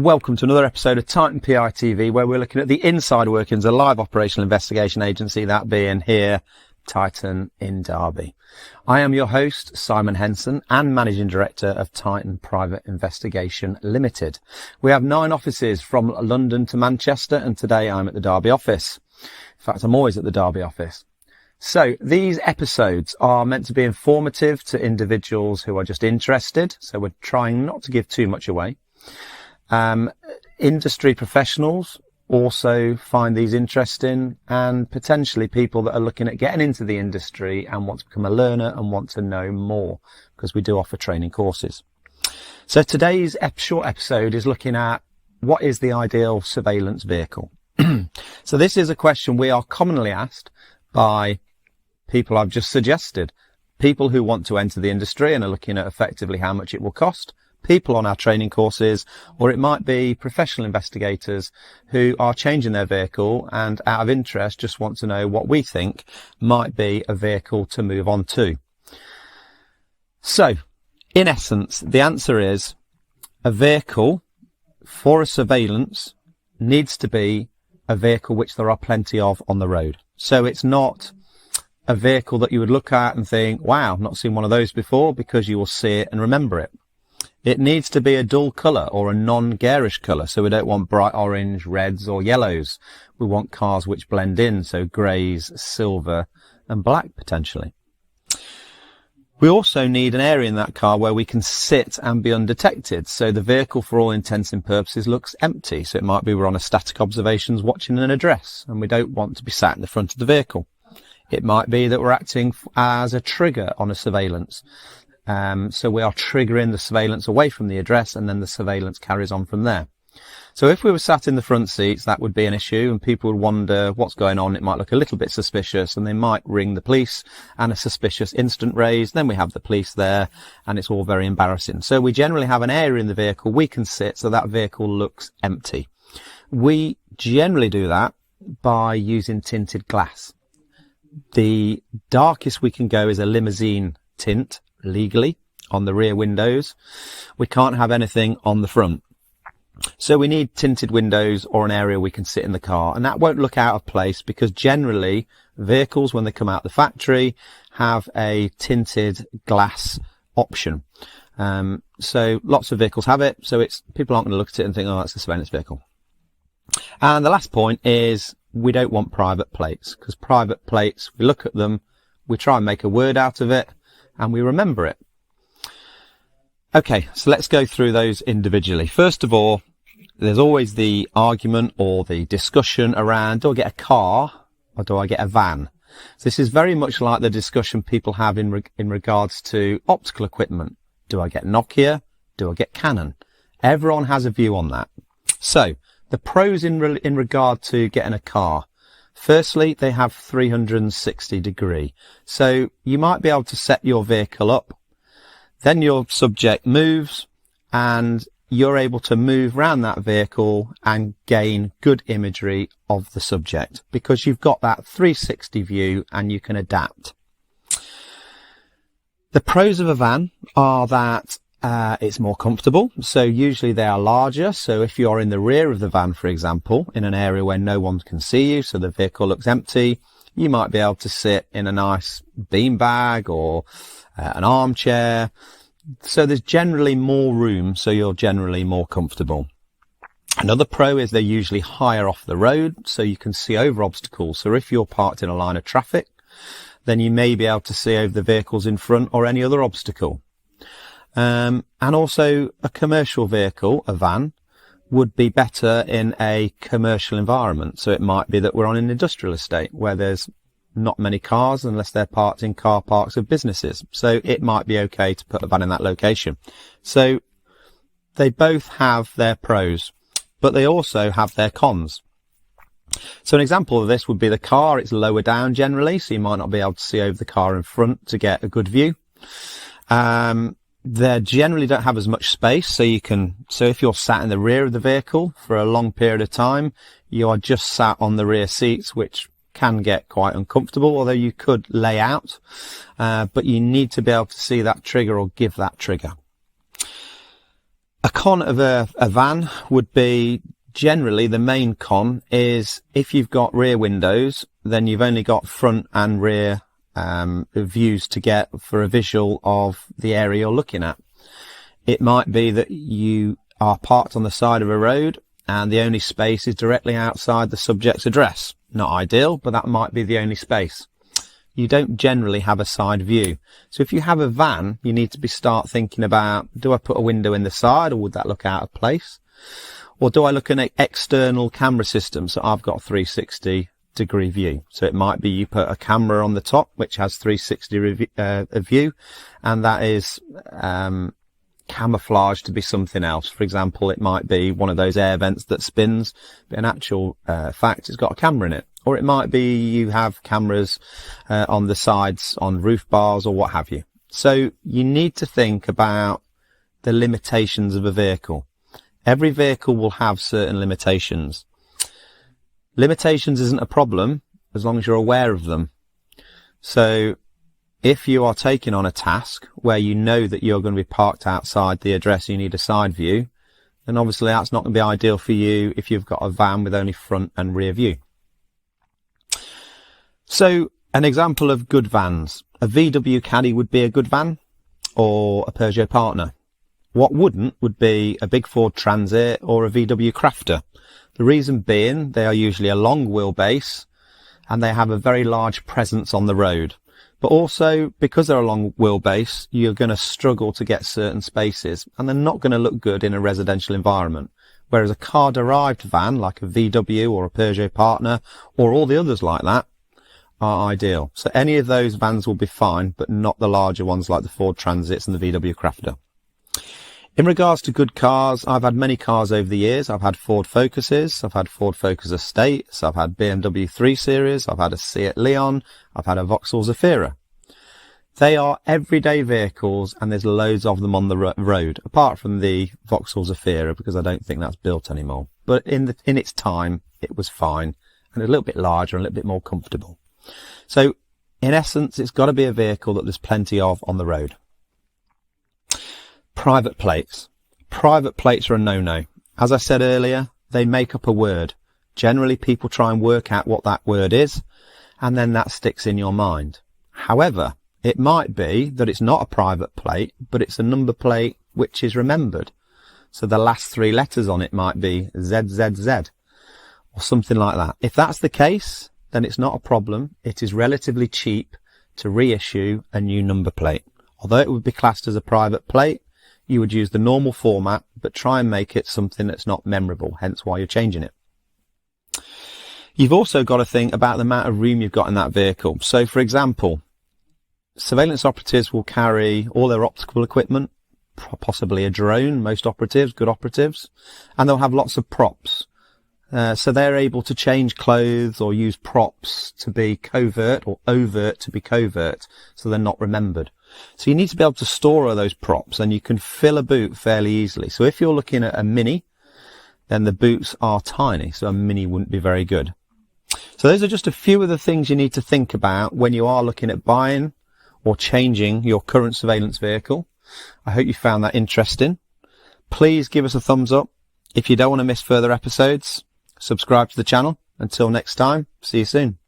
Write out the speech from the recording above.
Welcome to another episode of Titan PI TV, where we're looking at the inside workings of a live operational investigation agency, that being here, Titan in Derby. I am your host, Simon Henson, and Managing Director of Titan Private Investigation Limited. We have 9 offices from London to Manchester, and today I'm at the Derby office. In fact, I'm always at the Derby office. So these episodes are meant to be informative to individuals who are just interested, so we're trying not to give too much away. Industry professionals also find these interesting, and potentially people that are looking at getting into the industry and want to become a learner and want to know more, because we do offer training courses. So today's short episode is looking at what is the ideal surveillance vehicle. So this is a question we are commonly asked by people I've just suggested, people who want to enter the industry and are looking at effectively how much it will cost, people on our training courses, or it might be professional investigators who are changing their vehicle and out of interest just want to know what we think might be a vehicle to move on to. So, in essence, the answer is a vehicle for a surveillance needs to be a vehicle which there are plenty of on the road. So it's not a vehicle that you would look at and think, wow, not seen one of those before, because you will see it and remember it. It needs to be a dull colour or a non-garish colour, so we don't want bright orange, reds or yellows. We want cars which blend in, so greys, silver and black potentially. We also need an area in that car where we can sit and be undetected, so the vehicle for all intents and purposes looks empty. So it might be we're on a static observations watching an address and we don't want to be sat in the front of the vehicle. It might be that we're acting as a trigger on a surveillance. So we are triggering the surveillance away from the address, and then the surveillance carries on from there. So if we were sat in the front seats, that would be an issue, and people would wonder what's going on. It might look a little bit suspicious, and they might ring the police, and a suspicious incident raised. Then we have the police there, and it's all very embarrassing. So we generally have an area in the vehicle we can sit so that vehicle looks empty. We generally do that by using tinted glass. The darkest we can go is a limousine tint, legally, on the rear windows. We can't have anything on the front. So we need tinted windows or an area we can sit in the car, and that won't look out of place because generally vehicles, when they come out of the factory, have a tinted glass option. So lots of vehicles have it, so people aren't going to look at it and think, oh, that's a surveillance vehicle. And the last point is we don't want private plates, because private plates, we look at them, we try and make a word out of it, and we remember it. Okay, so let's go through those individually. First of all, there's always the argument or the discussion around, do I get a car or do I get a van? So this is very much like the discussion people have in regards to optical equipment. Do I get Nokia? Do I get Canon? Everyone has a view on that. So the pros in regard to getting a car. Firstly, they have 360 degree. So you might be able to set your vehicle up. Then your subject moves and you're able to move around that vehicle and gain good imagery of the subject because you've got that 360 view and you can adapt. The pros of a van are that it's more comfortable. So usually they are larger. So if you're in the rear of the van, for example, in an area where no one can see you, so the vehicle looks empty, you might be able to sit in a nice beanbag or an armchair. So there's generally more room, so you're generally more comfortable. Another pro is they're usually higher off the road, so you can see over obstacles. So if you're parked in a line of traffic, then you may be able to see over the vehicles in front or any other obstacle. And also a commercial vehicle, a van, would be better in a commercial environment. So it might be that we're on an industrial estate where there's not many cars unless they're parked in car parks of businesses. So it might be okay to put a van in that location. So they both have their pros, but they also have their cons. So an example of this would be the car. It's lower down generally, so you might not be able to see over the car in front to get a good view. They generally don't have as much space, so if you're sat in the rear of the vehicle for a long period of time, you are just sat on the rear seats, which can get quite uncomfortable, although you could lay out, but you need to be able to see that trigger or give that trigger. A con of a van would be, generally the main con is if you've got rear windows, then you've only got front and rear views to get for a visual of the area you're looking at. It might be that you are parked on the side of a road and the only space is directly outside the subject's address. Not ideal, but that might be the only space. You don't generally have a side view. So if you have a van, you need to start thinking about, do I put a window in the side, or would that look out of place? Or do I look at an external camera system? So I've got a 360-degree view. So it might be you put a camera on the top, which has 360 view, and that is camouflage to be something else. For example, it might be one of those air vents that spins, but in actual fact, it's got a camera in it. Or it might be you have cameras on the sides, on roof bars, or what have you. So you need to think about the limitations of a vehicle. Every vehicle will have certain limitations. Limitations isn't a problem as long as you're aware of them. So if you are taking on a task where you know that you're going to be parked outside the address, you need a side view, then obviously that's not going to be ideal for you if you've got a van with only front and rear view. So an example of good vans. A VW Caddy would be a good van, or a Peugeot Partner. What wouldn't would be a big Ford Transit or a VW Crafter. The reason being, they are usually a long wheelbase and they have a very large presence on the road. But also, because they're a long wheelbase, you're going to struggle to get certain spaces and they're not going to look good in a residential environment. Whereas a car-derived van, like a VW or a Peugeot Partner, or all the others like that, are ideal. So any of those vans will be fine, but not the larger ones like the Ford Transits and the VW Crafter. In regards to good cars, I've had many cars over the years. I've had Ford Focuses, I've had Ford Focus Estates, I've had BMW 3 Series, I've had a Seat Leon, I've had a Vauxhall Zafira. They are everyday vehicles and there's loads of them on the road, apart from the Vauxhall Zafira, because I don't think that's built anymore. But in its time, it was fine and a little bit larger and a little bit more comfortable. So in essence, it's got to be a vehicle that there's plenty of on the road. Private plates. Private plates are a no-no. As I said earlier, they make up a word. Generally, people try and work out what that word is, and then that sticks in your mind. However, it might be that it's not a private plate, but it's a number plate which is remembered. So the last three letters on it might be ZZZ or something like that. If that's the case, then it's not a problem. It is relatively cheap to reissue a new number plate. Although it would be classed as a private plate, you would use the normal format, but try and make it something that's not memorable, hence why you're changing it. You've also got to think about the amount of room you've got in that vehicle. So, for example, surveillance operatives will carry all their optical equipment, possibly a drone, most operatives, good operatives, and they'll have lots of props. So they're able to change clothes or use props to be covert or overt to be covert, so they're not remembered. So you need to be able to store all those props, and you can fill a boot fairly easily. So if you're looking at a Mini, then the boots are tiny, so a Mini wouldn't be very good. So those are just a few of the things you need to think about when you are looking at buying or changing your current surveillance vehicle. I hope you found that interesting. Please give us a thumbs up. If you don't want to miss further episodes, subscribe to the channel. Until next time, see you soon.